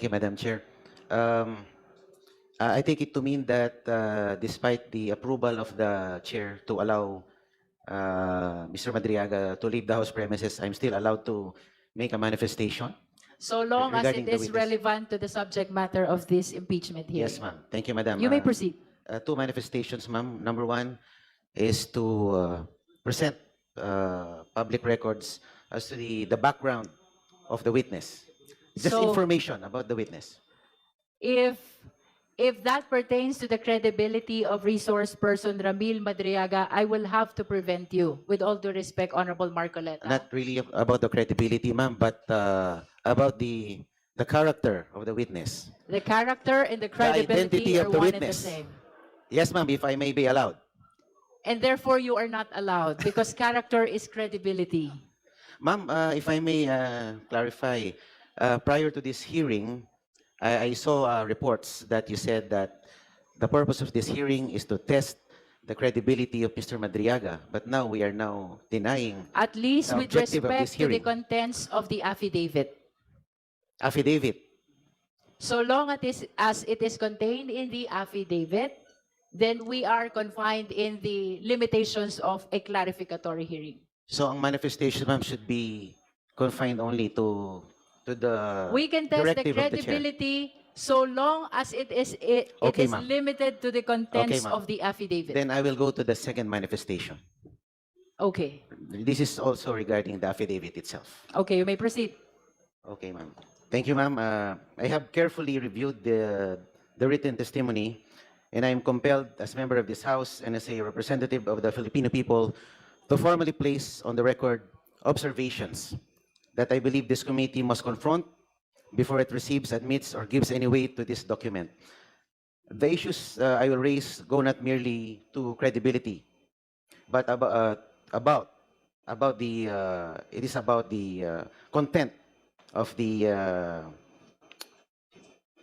Thank you, Madam Chair. Um, I take it to mean that despite the approval of the chair to allow Mr. Madriaga to leave the House premises, I'm still allowed to make a manifestation So long as regarding it the is witness. relevant to the subject matter of this impeachment hearing. Yes, ma'am. Thank you, Madam. You may proceed. Two manifestations, ma'am. Number one is to present public records as to the background of the witness. Just So- information about the witness. If that pertains to the credibility of resource person Ramil Madriaga, I will have to prevent you. With all due respect, Honorable Marcoleta. Not really about the credibility, ma'am, but about the character of the witness. The character and the identity credibility of are the one and the witness. same. Yes, ma'am, if I may be allowed. And therefore, you are not allowed because character is credibility. Ma'am, if I may clarify, prior to this hearing, I saw reports that you said that the purpose of this hearing is to test the credibility of Mr. Madriaga, but now we are now denying At least The with objective of respect this to the hearing. contents of the affidavit. affidavit. So long as it is contained in the affidavit, then we are confined in the limitations of a clarificatory hearing. So ang manifestation, ma'am, should be confined only to the We can test the directive of the chair. credibility so long as it Okay, is ma'am. limited to the contents ma'am. of the affidavit. Then I will go to the second manifestation. Okay. This is also regarding the affidavit itself. Okay, you may proceed. Okay, ma'am. Thank you, ma'am. I have carefully reviewed the written testimony, and I am compelled as member of this House and as a representative of the Filipino people to formally place on the record observations that I believe this committee must confront before it receives, admits, or gives any weight to this document. The issues I will raise go not merely to credibility, but about the it is about the content of the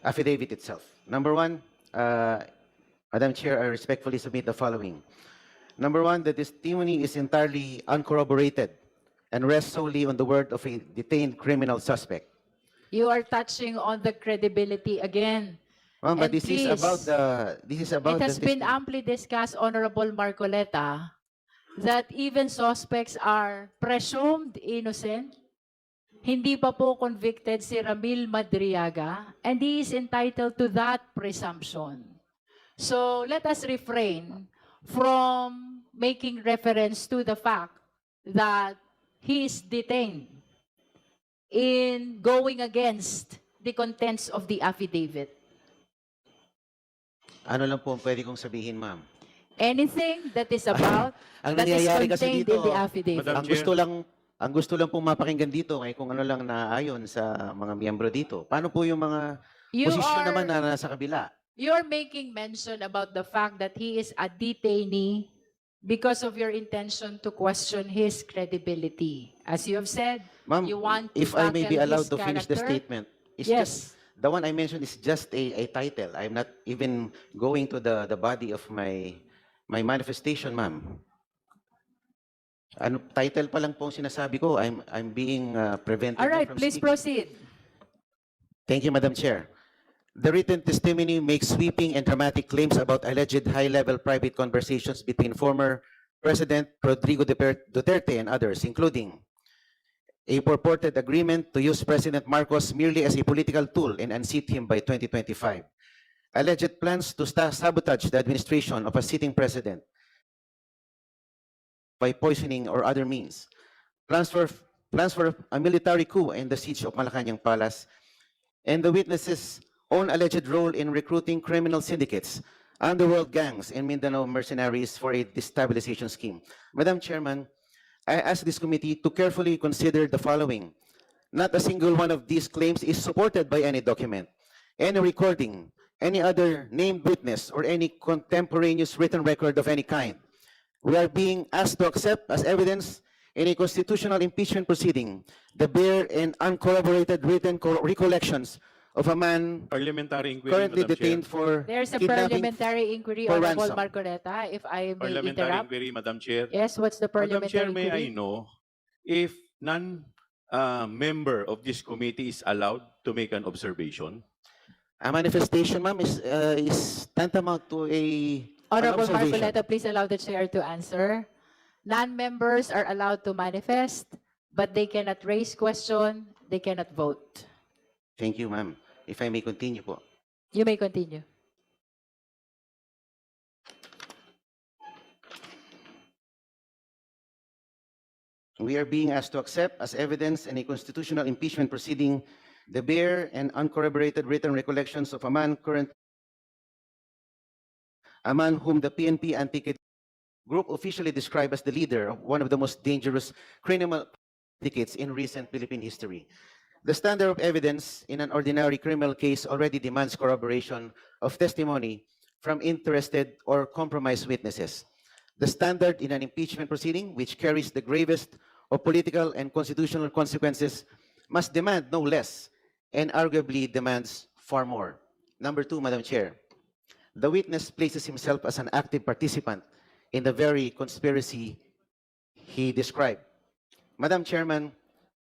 affidavit itself. Number one, Madam Chair, I respectfully submit the following. Number one, the testimony is entirely uncorroborated and rests solely on the word of a detained criminal suspect. You are touching on the credibility again. Ma'am, but And this is please, about It has the been testimony. amply discussed, Honorable Marcoleta, that even suspects are presumed innocent. Hindi pa po convicted si Ramil Madriaga, and he is entitled to that presumption. So let us refrain from making reference to the fact that he is detained in going against the contents of the affidavit. Ano lang po ang pwede kong sabihin, ma'am? Anything that is about, Ang that is nangyayari kasi contained dito, in the affidavit. Madam Chair. Ang gusto lang pong mapakinggan dito ay kung ano lang naayon sa mga miyembro dito. Paano po yung mga posisyon naman na nasa kabila? You're making mention about the fact that he is a detainee because of your intention to question his credibility. As you have said, Ma'am, you want to if I may be tackle allowed his to finish the character? statement. It's Yes. just, the one I mentioned is just a title. I'm not even going to the body of my manifestation, ma'am. Ano, title pa lang po ang sinasabi ko. I'm being prevented All right, from please speaking. proceed. Thank you, Madam Chair. The written testimony makes sweeping and dramatic claims about alleged high-level private conversations between former President Rodrigo Duterte and others, including a purported agreement to use President Marcos merely as a political tool and unseat him by 2025, alleged plans to sabotage the administration of a sitting president by poisoning or other means, plans for a military coup and the siege of Malacanang Palace, and the witnesses' own alleged role in recruiting criminal syndicates, underworld gangs, and Mindanao mercenaries for a destabilization scheme. Madam Chairman, I ask this committee to carefully consider the following. Not a single one of these claims is supported by any document, any recording, any other named witness, or any contemporaneous written record of any kind. We are being asked to accept as evidence in a constitutional impeachment proceeding the bare and uncorroborated written recollections of a man Parliamentary inquiry, currently Madam detained Chair. for There's a kidnapping. parliamentary inquiry, for Honorable ransom. Marcoleta, if I may Parliamentary interrupt. inquiry, Madam Chair. Yes, what's the Madam parliamentary Chair, may I inquiry? know if none member of this committee is allowed to make an observation? A manifestation, ma'am, is tantamount to an Honorable observation. Marcoleta, please allow the chair to answer. Non-members are allowed to manifest, but they cannot raise question, they cannot vote. Thank you, ma'am. If I may continue po. You may continue. We are being asked to accept as evidence in a constitutional impeachment proceeding the bare and uncorroborated written recollections of a man whom the PNP anti group officially described as the leader of one of the most dangerous criminal syndicates in recent Philippine history. The standard of evidence in an ordinary criminal case already demands corroboration of testimony from interested or compromised witnesses. The standard in an impeachment proceeding, which carries the gravest of political and constitutional consequences, must demand no less and arguably demands far more. Number two, Madam Chair, the witness places himself as an active participant in the very conspiracy he described. Madam Chairman,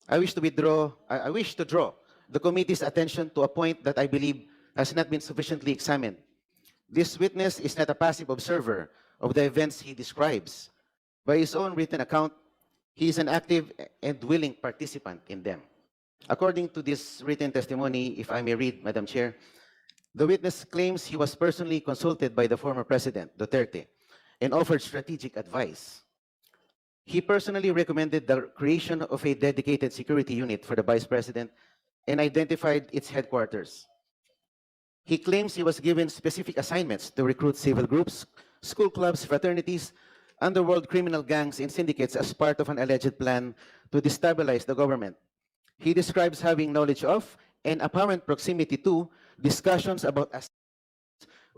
I wish to draw the committee's attention to a point that I believe has not been sufficiently examined. This witness is not a passive observer of the events he describes. By his own written account, he is an active and willing participant in them. According to this written testimony, if I may read, Madam Chair, the witness claims he was personally consulted by the former President, Duterte, and offered strategic advice. He personally recommended the creation of a dedicated security unit for the Vice President and identified its headquarters. He claims he was given specific assignments to recruit civil groups, school clubs, fraternities, underworld criminal gangs, and syndicates as part of an alleged plan to destabilize the government. He describes having knowledge of and apparent proximity to discussions about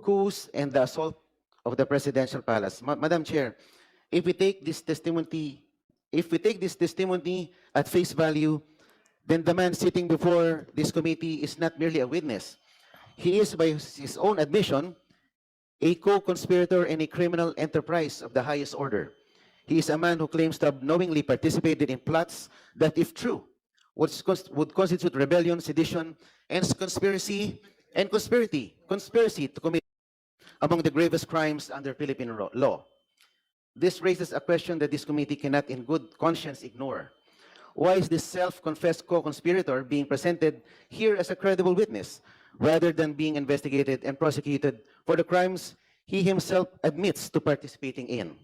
coups and the assault of the presidential palace. Madam Chair, if we take this testimony at face value, then the man sitting before this committee is not merely a witness. He is, by his own admission, a co-conspirator in a criminal enterprise of the highest order. He is a man who claims to have knowingly participated in plots that, if true, would constitute rebellion, sedition, and conspiracy to commit among the gravest crimes under Philippine law. This raises a question that this committee cannot in good conscience ignore. Why is this self-confessed co-conspirator being presented here as a credible witness, rather than being investigated and prosecuted for the crimes he himself admits to participating in?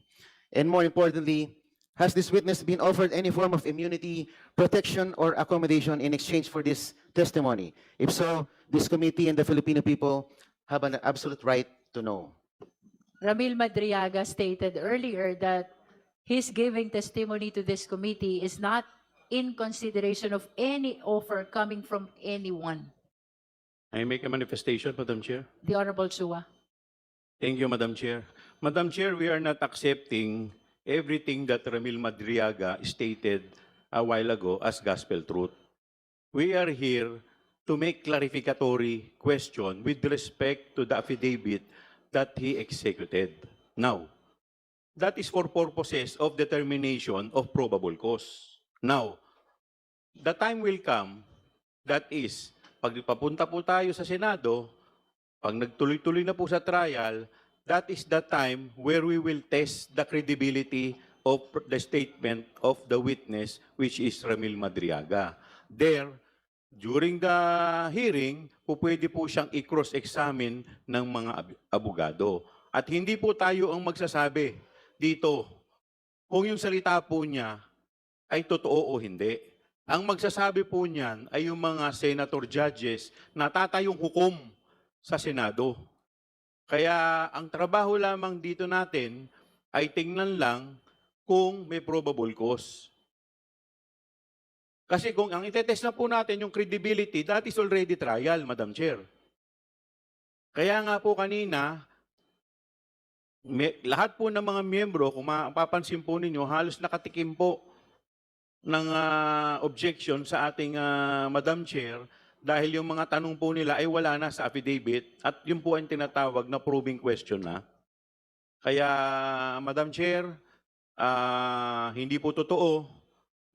And more importantly, has this witness been offered any form of immunity, protection, or accommodation in exchange for this testimony? If so, this committee and the Filipino people have an absolute right to know. Ramil Madriaga stated earlier that his giving testimony to this committee is not in consideration of any offer coming from anyone. I make a manifestation, Madam Chair. The Honorable Chua. Thank you, Madam Chair. Madam Chair, we are not accepting everything that Ramil Madriaga stated a while ago as gospel truth. We are here to make clarificatory question with respect to the affidavit that he executed. Now, that is for purposes of determination of probable cause. Now, the time will come, that is, pag papunta po tayo sa Senado, pag nagtuloy-tuloy na po sa trial, that is the time where we will test the credibility of the statement of the witness, which is Ramil Madriaga. There, during the hearing, pwede po siyang i-cross-examine ng mga abogado. At hindi po tayo ang magsasabi dito kung yung salita po niya ay totoo o hindi. Ang magsasabi po niyan ay yung mga senator judges na tatayong hukom sa Senado. Kaya ang trabaho lamang dito natin ay tingnan lang kung may probable cause. Kasi kung ang itetest na po natin yung credibility, that is already trial, Madam Chair. Kaya nga po kanina, lahat po ng mga miyembro, kung mapapansin po ninyo, halos nakatikim po ng objection sa ating Madam Chair dahil yung mga tanong po nila ay wala na sa affidavit at yun po ang tinatawag na proving question na. Kaya, Madam Chair, hindi po totoo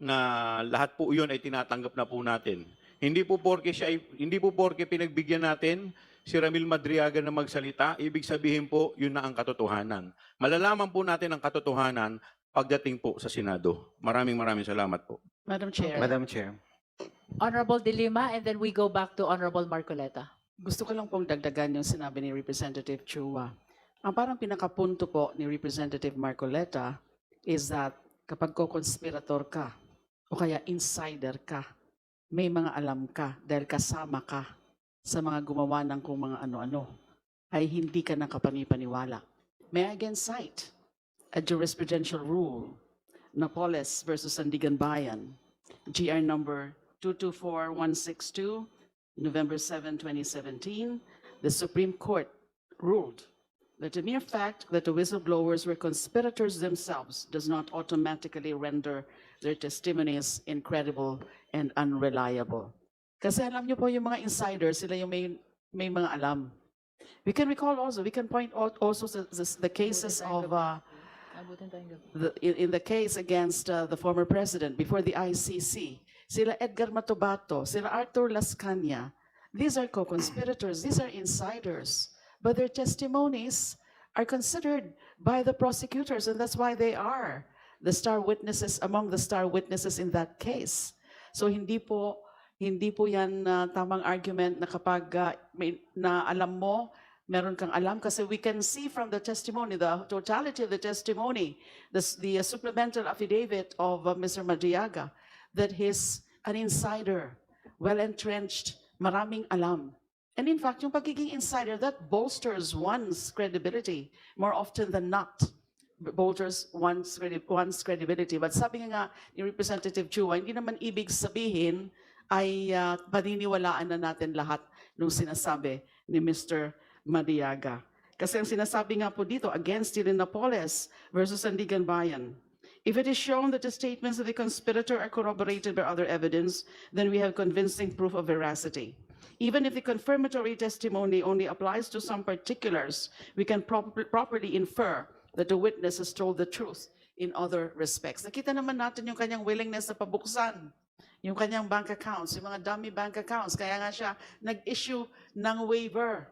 na lahat po 'yon ay tinatanggap na po natin. Hindi po porke pinagbigyan natin si Ramil Madriaga na magsalita, ibig sabihin po, yun na ang katotohanan. Malalaman po natin ang katotohanan pagdating po sa Senado. Maraming salamat po. Madam Chair, Madam Chair. Honorable De Lima, and then we go back to Honorable Marcoleta. gusto ko lang pong dagdagan yung sinabi ni Representative Chua. Ang parang pinakapunto po ni Representative Marcoleta is that kapag co-conspirator ka o kaya insider ka, may mga alam ka dahil kasama ka sa mga gumawa ng kung mga ano-ano, ay hindi ka nakapanipaniwala. May I again cite a jurisprudential rule, Napoles versus Sandigan Bayan, GR number 224162, November 7, 2017, the Supreme Court ruled that the mere fact that the whistleblowers were conspirators themselves does not automatically render their testimonies incredible and unreliable. Kasi alam niyo po yung mga insiders, sila yung may mga alam. We can recall also, we can point out also the cases of in the case against the former president before the ICC, sila Edgar Matubato, sila Arthur Lascania, these are co-conspirators, these are insiders, but their testimonies are considered by the prosecutors, and that's why they are the star witnesses, among the star witnesses in that case. So hindi po yan tamang argument na kapag na alam mo, meron kang alam, kasi we can see from the testimony, the totality of the testimony, the supplemental affidavit of Mr. Madriaga, that he's an insider, well-entrenched, maraming alam. And in fact, yung pagiging insider, that bolsters one's credibility more often than not. Bolsters one's credibility. But sabi nga ni Representative Chua, hindi naman ibig sabihin ay paniniwalaan na natin lahat ng sinasabi ni Mr. Madriaga. Kasi ang sinasabi nga po dito, against Napoles versus Sandigan Bayan, if it is shown that the statements of the conspirator are corroborated by other evidence, then we have convincing proof of veracity. Even if the confirmatory testimony only applies to some particulars, we can properly infer that the witness has told the truth in other respects. Nakita naman natin yung kanyang willingness na pabuksan yung kanyang bank accounts, yung mga dummy bank accounts. Kaya nga siya nag-issue ng waiver.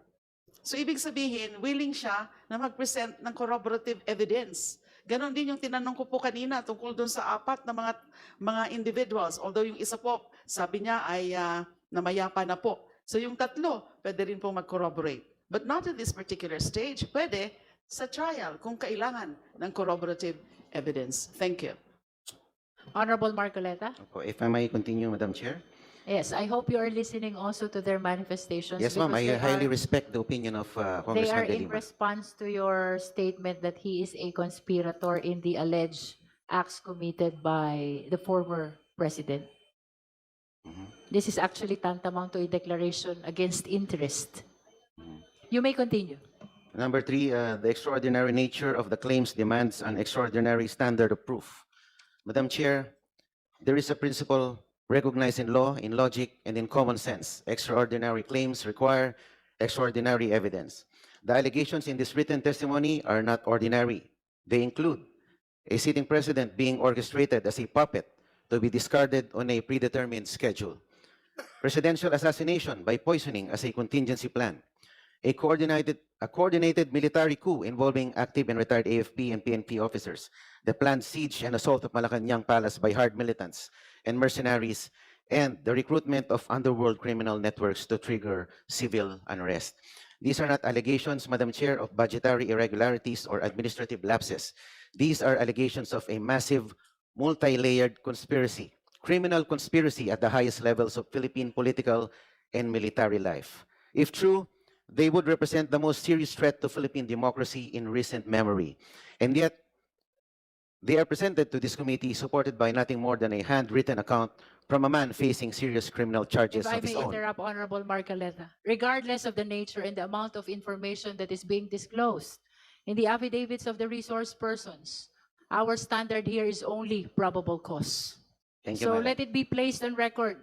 So ibig sabihin, willing siya na mag-present ng corroborative evidence. Ganon din yung tinanong ko po kanina tungkol dun sa apat na mga individuals. Although yung isa po, sabi niya ay namayapa na po. So yung tatlo, pwede rin po mag-corroborate. But not in this particular stage. Pwede sa trial kung kailangan ng corroborative evidence. Thank you. Honorable Marcoleta. If I may continue, Madam Chair. Yes, I hope you are listening also to their manifestations. Yes, ma'am. because I they highly are- respect the opinion of They are Congressman De in Lima. response to your statement that he is a conspirator in the alleged acts committed by the former president. This is actually tantamount to a declaration against interest. You may continue. Number three, the extraordinary nature of the claims demands an extraordinary standard of proof. Madam Chair, there is a principle recognized in law, in logic, and in common sense. Extraordinary claims require extraordinary evidence. The allegations in this written testimony are not ordinary. They include a sitting president being orchestrated as a puppet to be discarded on a predetermined schedule, presidential assassination by poisoning as a contingency plan, a coordinated military coup involving active and retired AFP and PNP officers, the planned siege and assault of Malacanang Palace by hard militants and mercenaries, and the recruitment of underworld criminal networks to trigger civil unrest. These are not allegations, Madam Chair, of budgetary irregularities or administrative lapses. These are allegations of a massive, multi-layered conspiracy, criminal conspiracy at the highest levels of Philippine political and military life. If true, they would represent the most serious threat to Philippine democracy in recent memory. And yet, they are presented to this committee supported by nothing more than a handwritten account from a man facing serious criminal charges If I of his may own. interrupt, Honorable Marcoleta, regardless of the nature and the amount of information that is being disclosed in the affidavits of the resource persons, our standard here is only probable cause. Thank you, So Madam. let it be placed on record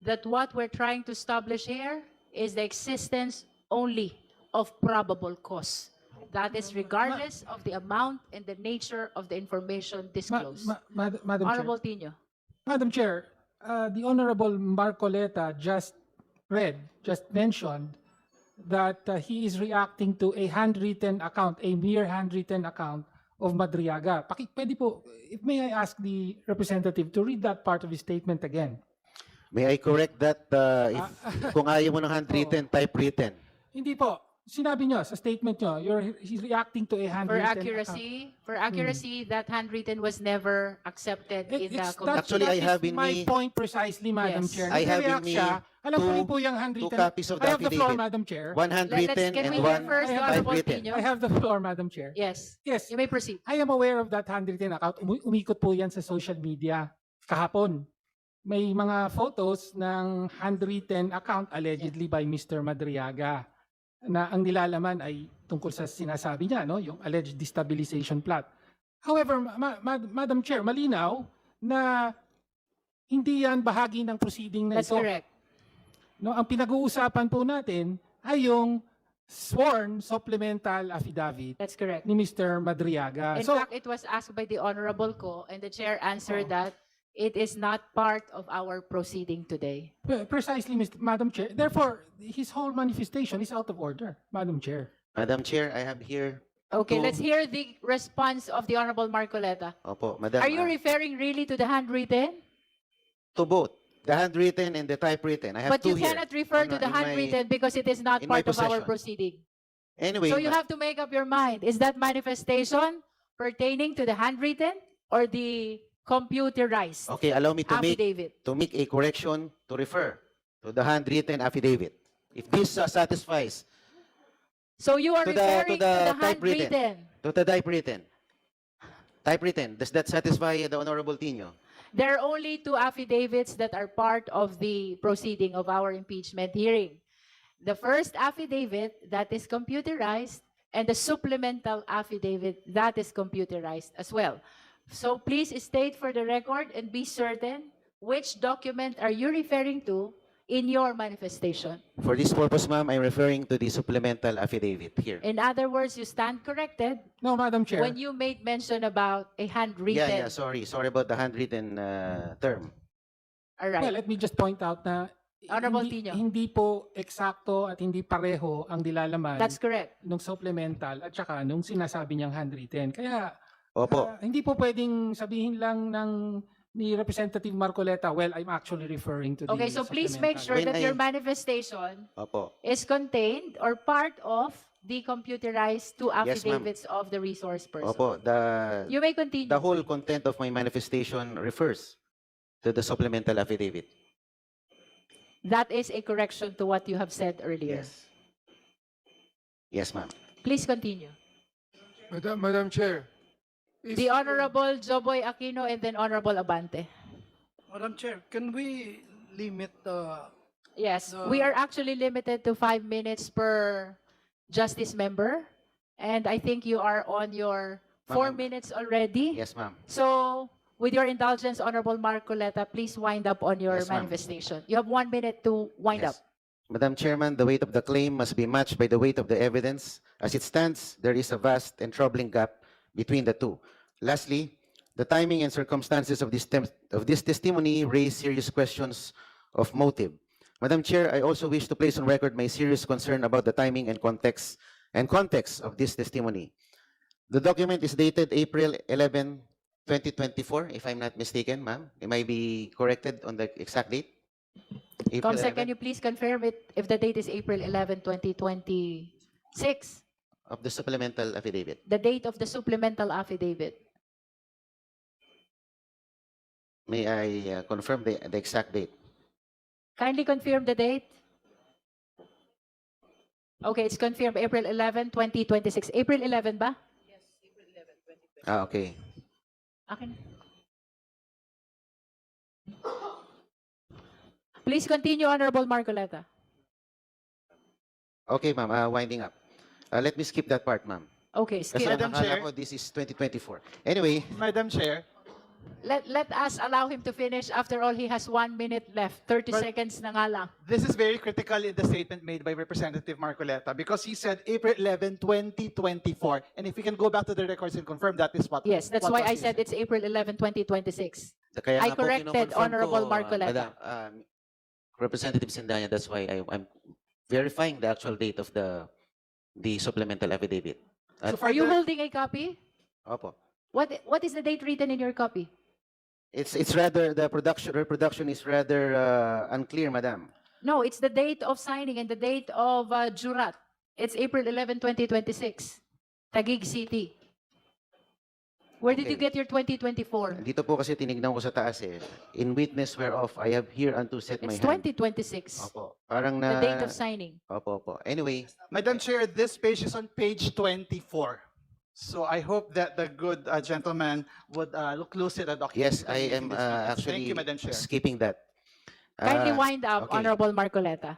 that what we're trying to establish here is the existence only of probable cause. That is regardless of the amount and the nature of the information disclosed. Madam Chair. Honorable Tino. Madam Chair, the Honorable Marcoleta just mentioned that he is reacting to a handwritten account, a mere handwritten account of Madriaga. Pwede po, may I ask the representative to read that part of his statement again? May I correct that kung ayaw mo ng handwritten, typewritten. Hindi po. Sinabi nyo sa statement nyo, he's reacting to a For handwritten account. accuracy, that handwritten was never accepted in the committee. Actually, I have in my me- point precisely, Madam Yes. Chair. I have in Nagre-react me siya. Alam ko rin po yung two handwritten. copies of the I have the floor, affidavit. Madam Chair. One handwritten Can and we hear one first the Honorable typewritten. Pino? I have the floor, Madam Chair. Yes, Yes, you may proceed. I am aware of that handwritten account. Umikot po yan sa social media kahapon. May mga photos ng handwritten account allegedly by Mr. Madriaga na ang nilalaman ay tungkol sa sinasabi niya, no, yung alleged destabilization plot. However, Madam Chair, malinaw na hindi yan bahagi ng proceeding na That's ito. correct. No, ang pinag-uusapan po natin ay yung sworn supplemental affidavit That's correct. ni Mr. Madriaga. In fact, it was asked by the Honorable Ko, and the chair answered that it is not part of our proceeding today. Precisely, Madam Chair. Therefore, his whole manifestation is out of order, Madam Chair. Madam Chair, I have here. Okay, To- let's hear the response of the Honorable Marcoleta. Opo, Madam. Are you referring really to the handwritten? to both the handwritten and the typewritten? I have But two you here. cannot refer to in the my- handwritten because it is not in my part of our possession. proceeding. Anyway, So you have to make up your mind. Is that manifestation pertaining to the handwritten or the computerized okay, allow me affidavit? to make a correction to refer to the handwritten affidavit. If this satisfies So you are to the- referring to to the the typewritten. handwritten. to the typewritten, does that satisfy the Honorable Tino? There are only two affidavits that are part of the proceeding of our impeachment hearing. The first affidavit that is computerized and the supplemental affidavit that is computerized as well. So please state for the record and be certain which document are you referring to in your manifestation. For this purpose, ma'am, I'm referring to the supplemental affidavit here. In other words, you stand corrected No, Madam Chair. when you made mention about a handwritten. Yeah, sorry about the handwritten term. All Well, right. let me just point out na Honorable hindi, Tino. hindi po eksakto at hindi pareho ang nilalaman That's correct. nung supplemental at saka nung sinasabi niyang handwritten. Kaya Opo. hindi po pwedeng sabihin lang ni Representative Marcoleta, well, I'm actually referring to the Okay, so please make sure When that your I- manifestation Opo. is contained or part of the computerized two Yes, ma'am. affidavits of the resource person. Opo, You may continue. the whole content of my manifestation refers to the supplemental affidavit. That is a correction to what you have said earlier. Yes. Yes, ma'am. Please continue. Madam Chair. is- The Honorable Joboy Aquino and then Honorable Abante. Madam Chair, can we limit the... Yes, The- we are actually limited to 5 minutes per justice member. And I think you are on your 4 Ma'am. minutes already. Yes, ma'am. So, with your indulgence, Honorable Marcoleta, please wind up on your Yes, ma'am. manifestation. You have 1 minute to wind up. Yes. Madam Chairman, the weight of the claim must be matched by the weight of the evidence. As it stands, there is a vast and troubling gap between the two. Lastly, the timing and circumstances of this testimony raise serious questions of motive. Madam Chair, I also wish to place on record my serious concern about the timing and context of this testimony. The document is dated April 11, 2024, if I'm not mistaken, ma'am. It might be corrected on the exact date. April Comsec, 11 can you please confirm it if the date is April 11, 2026? of the supplemental affidavit. The date of the supplemental affidavit. May I confirm the exact date? Kindly confirm the date. Okay, it's confirmed April 11, 2026. April 11 ba? Okay. Akin. Please continue, Honorable Marcoleta. Okay, ma'am. Winding up. Let me skip that part, ma'am. Okay, Kasi skip. ang Madam akala Chair. ko this is 2024. Anyway, Madam Chair, Let us allow him to finish. After all, he has 1 minute left. 30 But- seconds na nga lang. this is very critical in the statement made by Representative Marcoleta because he said April 11, 2024. And if we can go back to the records and confirm that is what. Yes, that's what why was I said said. it's April 11, 2026. kaya I nga po corrected kinoconfirm Honorable ko, Marcoleta. Madam, Representative Sindanya, that's why I'm verifying the actual date of the supplemental affidavit. So for Are you the- holding a copy? Opo. What is the date written in your copy? It's rather, the reproduction is rather unclear, madam. No, it's the date of signing and the date of jurat. It's April 11, 2026. Taguig City. Where did you Okay. get your 2024? Dito po kasi tinignan ko sa taas eh. In witness whereof I have here unto set my It's hand. 2026. Opo. Parang The na... date of signing. Opo, opo. Anyway, Madam Chair, this page is on page 24. So I hope that the good gentleman would look closely at the document. yes, I am Thank actually you, Madam Chair. skipping that. Kindly Ah, wind up, okay. Honorable Marcoleta.